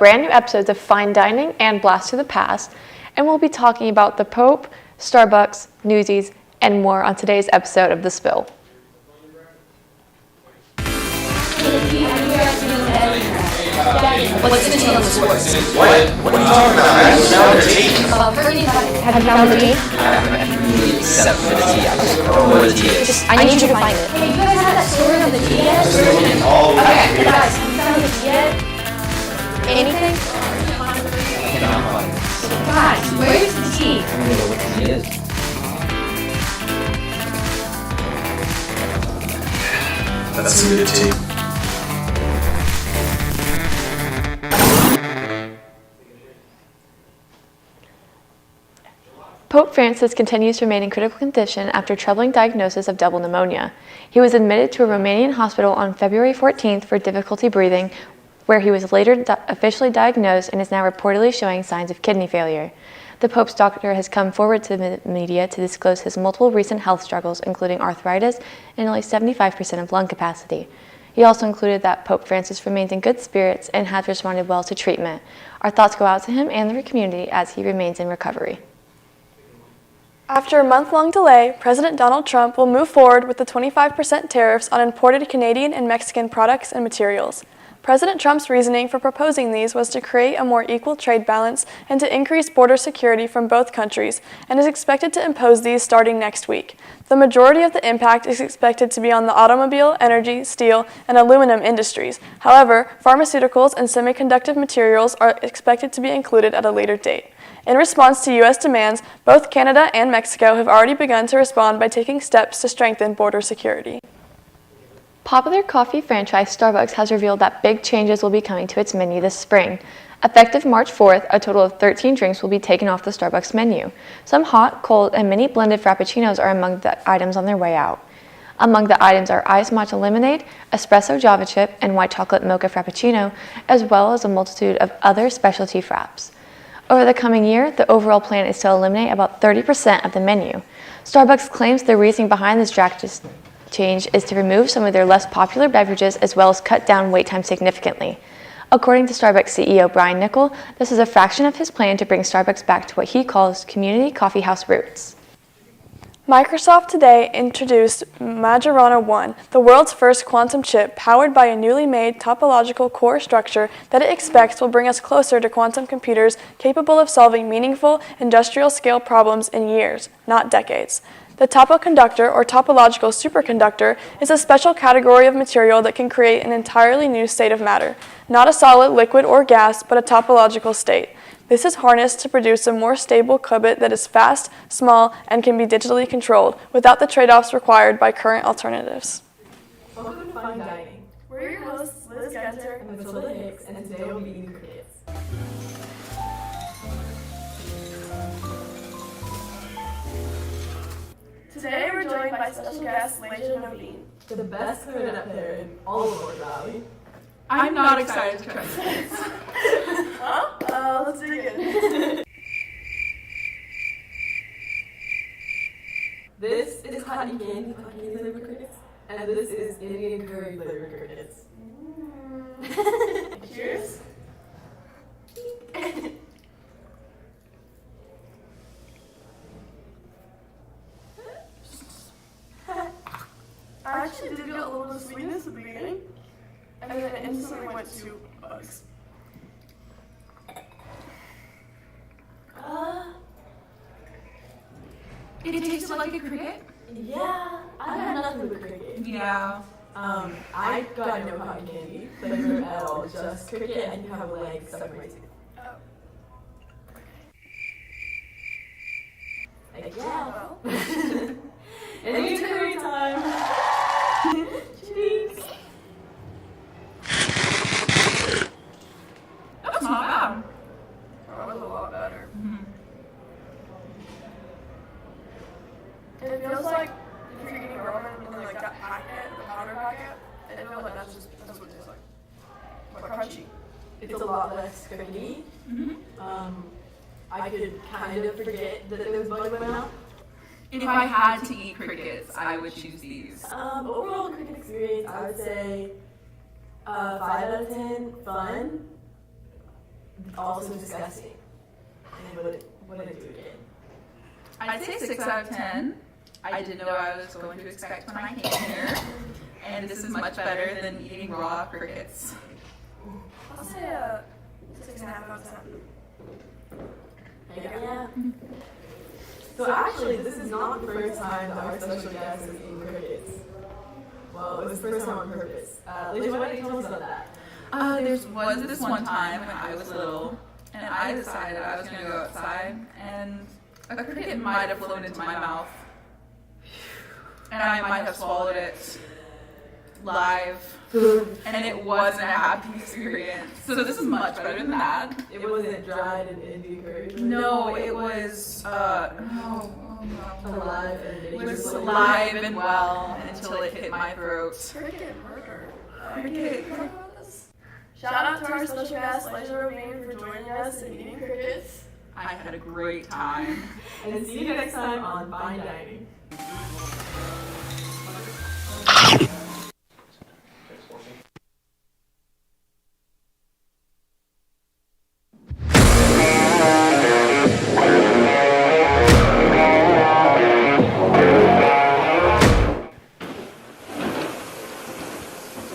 brand new episodes of Fine Dining and Blast to the Past, and we'll be talking about the Pope, Starbucks, Newsies, and more on today's episode of The Spill. What's the tea on the sports? What are you talking about? I don't know the tea. Have you found the tea? Except for the tea. I just don't know what the tea is. I need you to find it. Hey, you guys have that story on the tea yet? Okay, guys, have you found the tea yet? Anything? I cannot find it. Guys, where's the tea? I don't know what the tea is. That's some good tea. Pope Francis continues to remain in critical condition after troubling diagnosis of double pneumonia. He was admitted to a Romanian hospital on February 14th for difficulty breathing, where he was later officially diagnosed and is now reportedly showing signs of kidney failure. The Pope's doctor has come forward to the media to disclose his multiple recent health struggles, including arthritis and only 75% of lung capacity. He also included that Pope Francis remains in good spirits and has responded well to treatment. Our thoughts go out to him and the community as he remains in recovery. After a month-long delay, President Donald Trump will move forward with the 25% tariffs on imported Canadian and Mexican products and materials. President Trump's reasoning for proposing these was to create a more equal trade balance and to increase border security from both countries, and is expected to impose these starting next week. The majority of the impact is expected to be on the automobile, energy, steel, and aluminum industries. However, pharmaceuticals and semiconductor materials are expected to be included at a later date. In response to U.S. demands, both Canada and Mexico have already begun to respond by taking steps to strengthen border security. Popular coffee franchise Starbucks has revealed that big changes will be coming to its menu this spring. Effective March 4th, a total of 13 drinks will be taken off the Starbucks menu. Some hot, cold, and mini blended frappuccinos are among the items on their way out. Among the items are iced matcha lemonade, espresso java chip, and white chocolate mocha frappuccino, as well as a multitude of other specialty fraps. Over the coming year, the overall plan is to eliminate about 30% of the menu. Starbucks claims the reasoning behind this drastic change is to remove some of their less popular beverages as well as cut down wait time significantly. According to Starbucks CEO Brian Niccol, this is a fraction of his plan to bring Starbucks back to what he calls community coffeehouse roots. Microsoft today introduced Majorana 1, the world's first quantum chip powered by a newly made topological core structure that it expects will bring us closer to quantum computers capable of solving meaningful industrial-scale problems in years, not decades. The topoconductor, or topological superconductor, is a special category of material that can create an entirely new state of matter, not a solid, liquid, or gas, but a topological state. This is harnessed to produce a more stable qubit that is fast, small, and can be digitally controlled, without the trade-offs required by current alternatives. Welcome to Fine Dining. We're your hosts, Liz Gunter and Matilda Hicks, and today we'll be eating crickets. Today we're joined by special guest Leisha Novine, the best clarinet player in all of Oregon Valley. I'm not excited to try this. Well, let's dig in. This is cotton candy flavored crickets, and this is Indian curry flavored crickets. Cheers. I actually did get a little bit of sweetness at the beginning, and then it instantly went to bugs. It tasted like a cricket? Yeah, I had nothing but cricket. Yeah. I got no cotton candy flavor at all, just cricket, and you have a leg stuck in my tooth. Like, yeah, well. And it's curry time. Cheers. That's not bad. That was a lot better. Mm-hmm. It feels like if you're eating ramen and like that packet, the powder packet, I feel like that's what it tastes like. But crunchy. It's a lot less crickety. Mm-hmm. I could kind of forget that there was bugs in my mouth. If I had to eat crickets, I would choose these. Overall cricket experience, I would say 5 out of 10, fun. also disgusting. And wouldn't do it again. I'd say 6 out of 10. I didn't know what I was going to expect when I came here. And this is much better than eating raw crickets. I'll say a 6.5 out of 10. Yeah. So actually, this is not the first time that our special guest has eaten crickets. Well, it was the first time on purpose. Lisa, why don't you tell us about that? There was this one time when I was little, and I decided I was going to go outside, and a cricket might have flown into my mouth. And I might have swallowed it live, and it wasn't a happy experience. So this is much better than that. It wasn't dried and decorated? No, it was, alive it was alive and well until it hit my throat. Cricket murder. Cricket. Shout out to our special guest, Liza Romaine, for joining us and eating crickets. I had a great time. And see you next time on Fine Dining.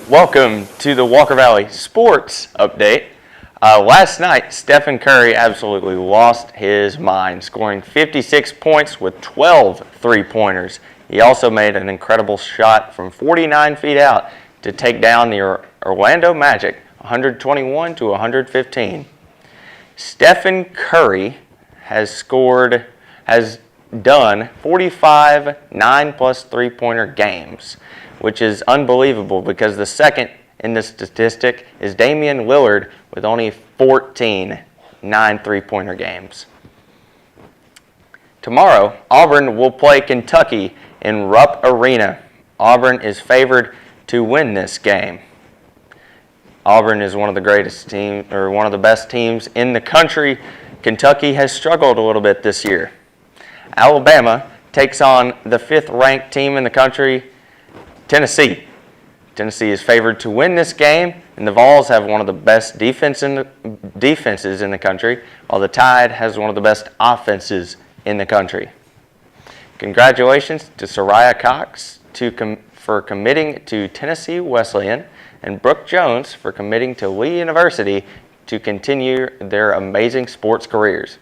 Welcome to the Walker Valley Sports Update. Last night, Stephen Curry absolutely lost his mind, scoring 56 points with 12 three-pointers. He also made an incredible shot from 49 feet out to take down the Orlando Magic 121 to 115. Stephen Curry has done 45 9-plus three-pointer games, which is unbelievable because the second in this statistic is Damian Lillard with only 14 three-pointer games. Tomorrow, Auburn will play Kentucky in Rupp Arena. Auburn is favored to win this game. Auburn is one of the greatest teams, or one of the best teams in the country. Kentucky has struggled a little bit this year. Alabama takes on the 5th-ranked team in the country, Tennessee. Tennessee is favored to win this game, and the Vols have one of the best defenses in the country, while the Tide has one of the best offenses in the country. Congratulations to Soraya Cox for committing to Tennessee Wesleyan, and Brooke Jones for committing to Lee University to continue their amazing sports careers.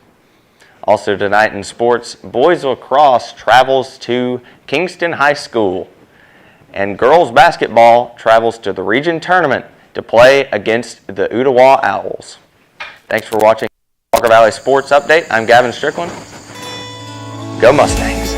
Also tonight in sports, boys lacrosse travels to Kingston High School, and girls basketball travels to the region tournament to play against the Ottawa Owls. Thanks for watching Walker Valley Sports Update. I'm Gavin Strickland. Go Mustangs.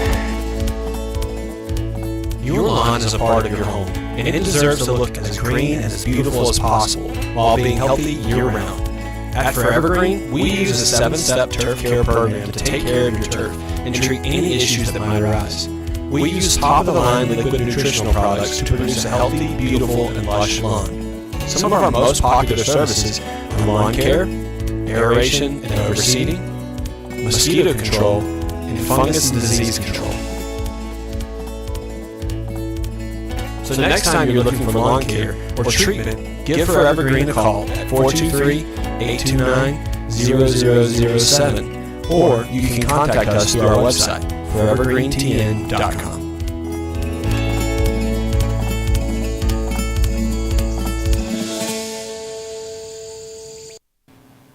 Your lawn is a part of your home, and it deserves to look as green and as beautiful as possible while being healthy year-round. At Forever Green, we use a 7-step turf care program to take care of your turf and treat any issues that might arise. We use top-of-the-line liquid nutritional products to produce a healthy, beautiful, and lush lawn. Some of our most popular services are lawn care, aeration and overseeding, mosquito control, and fungus and disease control. So next time you're looking for lawn care or treatment, give Forever Green a call at 423-829-0007, or you can contact us through our website, forevergreentn.com.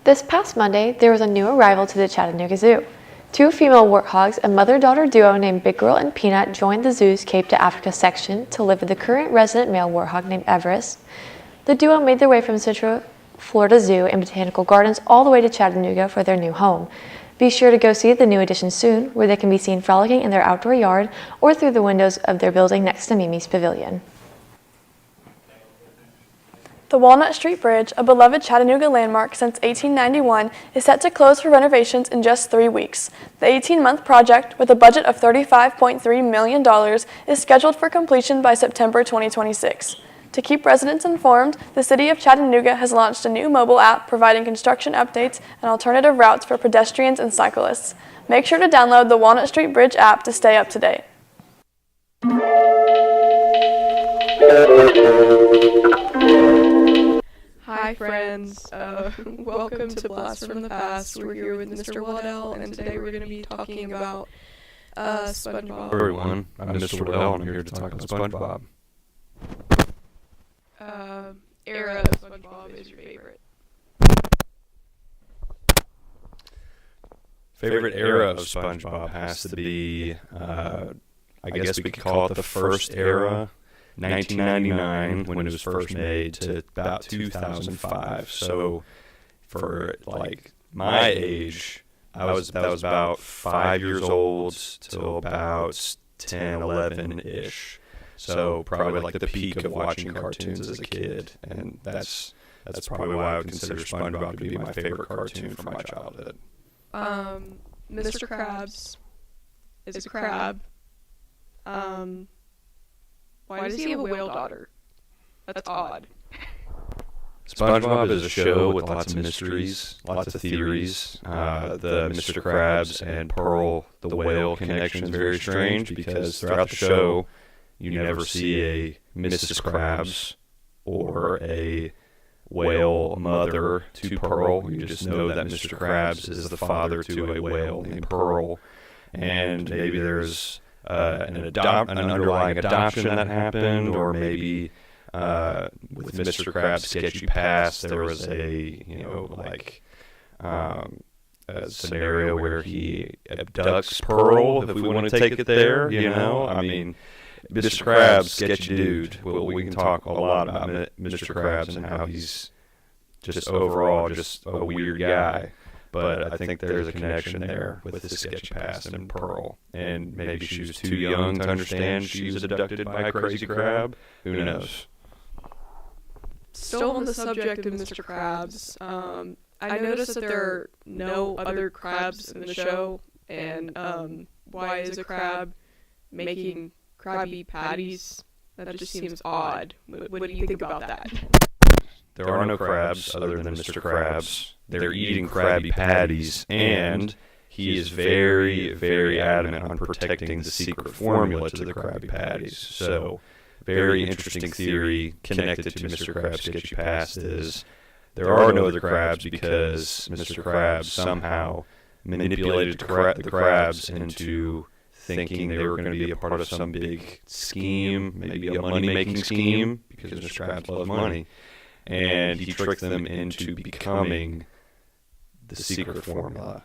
This past Monday, there was a new arrival to the Chattanooga Zoo. 2 female warthogs, a mother-daughter duo named Big Girl and Peanut, joined the zoo's Cape to Africa section to live with the current resident male warthog named Everest. The duo made their way from Central Florida Zoo and Botanical Gardens all the way to Chattanooga for their new home. Be sure to go see the new addition soon, where they can be seen frolicking in their outdoor yard or through the windows of their building next to Mimi's Pavilion. The Walnut Street Bridge, a beloved Chattanooga landmark since 1891, is set to close for renovations in just 3 weeks. The 18-month project, with a budget of $35.3 million, is scheduled for completion by September 2026. To keep residents informed, the City of Chattanooga has launched a new mobile app providing construction updates and alternative routes for pedestrians and cyclists. Make sure to download the Walnut Street Bridge app to stay up to date. Hi friends, welcome to Blast from the Past. We're here with Mr. Waddell, and today we're going to be talking about SpongeBob. Hello everyone, I'm Mr. Waddell and I'm here to talk about SpongeBob. Era of SpongeBob is your favorite? Favorite era of SpongeBob has to be, I guess we could call it the first era, 1999 when it was first made to about 2005. So for like my age, that was about 5 years old till about 10, 11-ish. So probably like the peak of watching cartoons as a kid, and that's probably why I would consider SpongeBob to be my favorite cartoon from my childhood. Mr. Krabs is a crab. Why does he have a whale daughter? That's odd. SpongeBob is a show with lots of mysteries, lots of theories. The Mr. Krabs and Pearl the whale connection is very strange because throughout the show, you never see a Mrs. Krabs or a whale mother to Pearl. You just know that Mr. Krabs is the father to a whale named Pearl. And maybe there's an underlying adoption that happened, or maybe with Mr. Krabs' sketchy past, there was a scenario where he abducts Pearl, if we want to take it there, I mean, Mr. Krabs, sketchy dude. Well, we can talk a lot about Mr. Krabs and how he's just overall just a weird guy. But I think there's a connection there with his sketchy past and Pearl. And maybe she was too young to understand she was abducted by a crazy crab. Who knows? Still on the subject of Mr. Krabs, I noticed that there are no other crabs in the show, and why is a crab making Krabby Patties? That just seems odd. What do you think about that? There are no crabs other than Mr. Krabs. They're eating Krabby Patties, and he is very, very adamant on protecting the secret formula to the Krabby Patties. So, very interesting theory connected to Mr. Krabs' sketchy past is there are no other crabs because Mr. Krabs somehow manipulated the crabs into thinking they were going to be a part of some big scheme, maybe a money-making scheme, because Mr. Krabs loves money. And he tricked them into becoming the secret formula.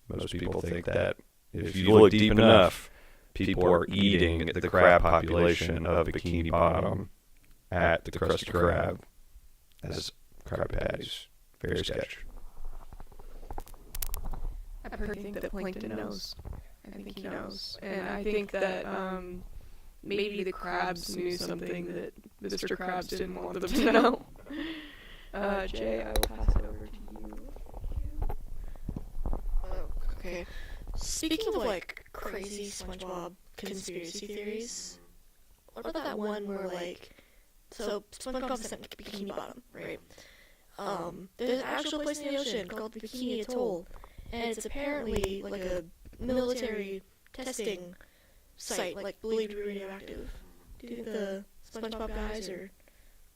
Most people think that if you look deep enough, people are eating the crab population of Bikini Bottom at the Krusty Krab as Krabby Patties. Very sketchy. I've heard that Plankton knows. I think he knows. And I think that maybe the crabs knew something that Mr. Krabs didn't want them to know. Jay, I will pass it over to you. Okay. Speaking of like crazy SpongeBob conspiracy theories, what about that one where so SpongeBob's sent to Bikini Bottom, right? There's an actual place in the ocean called Bikini Atoll, and it's apparently like a military testing site, believed to be radioactive. Do you think the SpongeBob guys are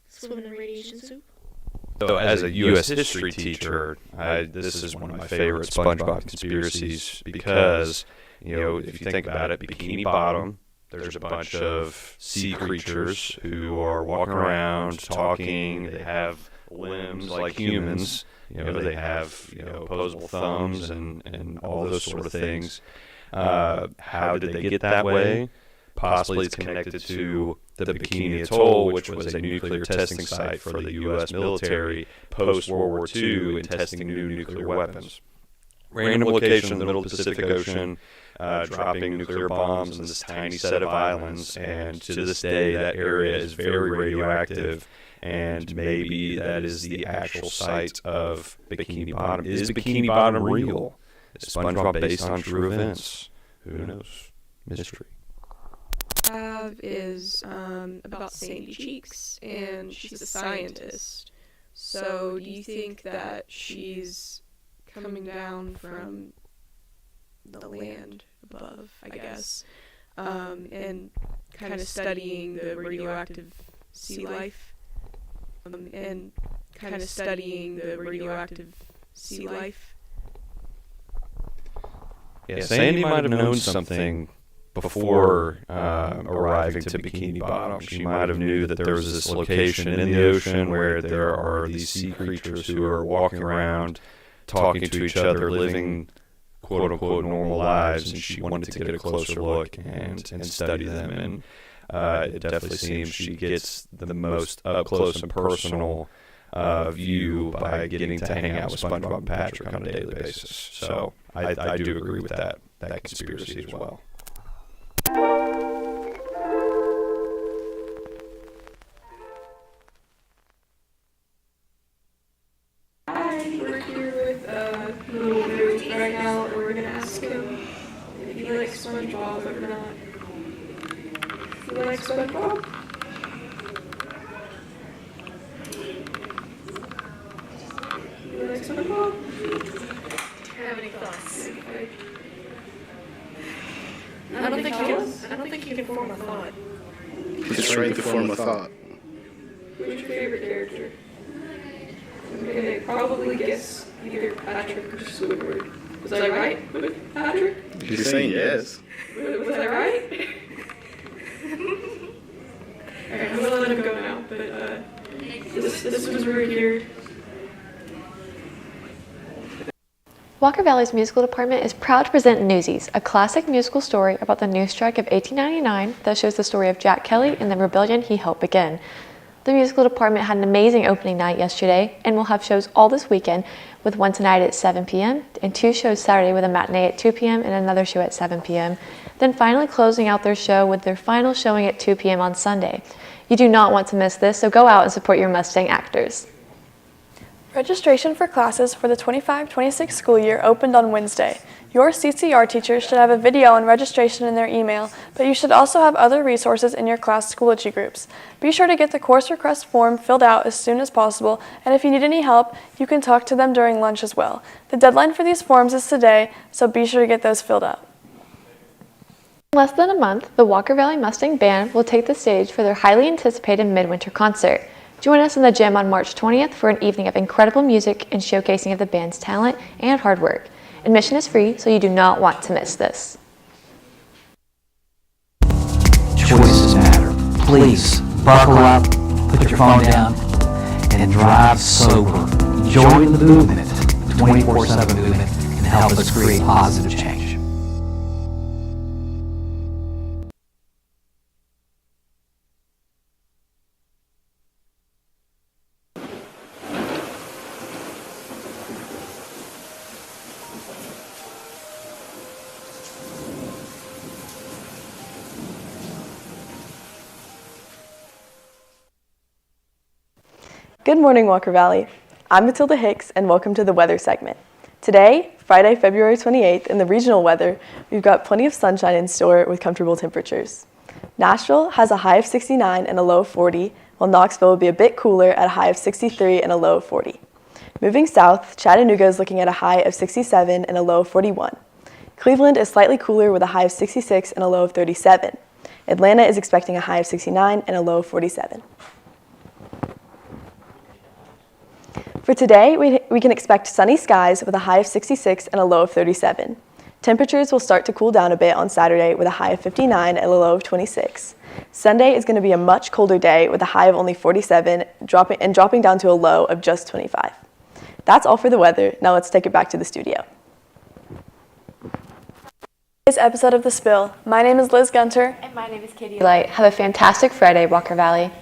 swimming in radiation soup? So as a U.S. history teacher, this is one of my favorite SpongeBob conspiracies because, if you think about it, Bikini Bottom, there's a bunch of sea creatures who are walking around, talking, they have limbs like humans, they have, opposable thumbs and all those sort of things. How did they get that way? Possibly it's connected to the Bikini Atoll, which was a nuclear testing site for the U.S. military post-World War II in testing new nuclear weapons. Random location in the middle of the Pacific Ocean, dropping nuclear bombs on this tiny set of islands, and to this day that area is very radioactive, and maybe that is the actual site of Bikini Bottom. Is Bikini Bottom real? Is SpongeBob based on true events? Who knows? Mystery. Have is about Sandy Cheeks, and she's a scientist. So do you think that she's coming down from the land above, I guess, and kind of studying the radioactive sea life, and kind of studying the radioactive sea life. Yeah, Sandy might have known something before arriving to Bikini Bottom. She might have knew that there was this location in the ocean where there are these sea creatures who are walking around, talking to each other, living quote-unquote normal lives, and she wanted to get a closer look and study them. And it definitely seems she gets the most up-close and personal view by getting to hang out with SpongeBob and Patrick on a daily basis. So I do agree with that conspiracy as well. Hi, we're here with little Newsies right now, and we're gonna ask him if he likes SpongeBob or not. You like SpongeBob? You like SpongeBob? Do you have any thoughts? I don't think you can form a thought. Just trying to form a thought. Who's your favorite character? I'm gonna probably guess either Patrick or Squidward. Was I right with Patrick? You're saying yes. Was I right? Alright, I'm gonna let him go now, but this was right here. Walker Valley's musical department is proud to present Newsies, a classic musical story about the news strike of 1899 that shows the story of Jack Kelly and the rebellion he helped begin. The musical department had an amazing opening night yesterday and will have shows all this weekend, with one tonight at 7 p.m. and 2 shows Saturday with a matinee at 2 p.m. and another show at 7 p.m., then finally closing out their show with their final showing at 2 p.m. on Sunday. You do not want to miss this, so go out and support your Mustang actors. Registration for classes for the 25-26 school year opened on Wednesday. Your CCR teachers should have a video on registration in their email, but you should also have other resources in your class Schoology groups. Be sure to get the course request form filled out as soon as possible, and if you need any help, you can talk to them during lunch as well. The deadline for these forms is today, so be sure to get those filled out. In less than a month, the Walker Valley Mustang Band will take the stage for their highly anticipated midwinter concert. Join us in the gym on March 20th for an evening of incredible music and showcasing of the band's talent and hard work. Admission is free, so you do not want to miss this. Choices matter. Please buckle up, put your phone down, and drive sober. Join the movement, 24/7 movement, and help us create positive change. Good morning, Walker Valley. I'm Matilda Hicks, and welcome to the weather segment. Today, Friday, February 28th, in the regional weather, we've got plenty of sunshine in store with comfortable temperatures. Nashville has a high of 69 and a low of 40, while Knoxville will be a bit cooler at a high of 63 and a low of 40. Moving south, Chattanooga is looking at a high of 67 and a low of 41. Cleveland is slightly cooler with a high of 66 and a low of 37. Atlanta is expecting a high of 69 and a low of 47. For today, we can expect sunny skies with a high of 66 and a low of 37. Temperatures will start to cool down a bit on Saturday with a high of 59 and a low of 26. Sunday is going to be a much colder day with a high of only 47 dropping down to a low of just 25. That's all for the weather. Now let's take it back to the studio. Today's episode of The Spill. My name is Liz Gunter. And my name is Katie Light. Have a fantastic Friday, Walker Valley.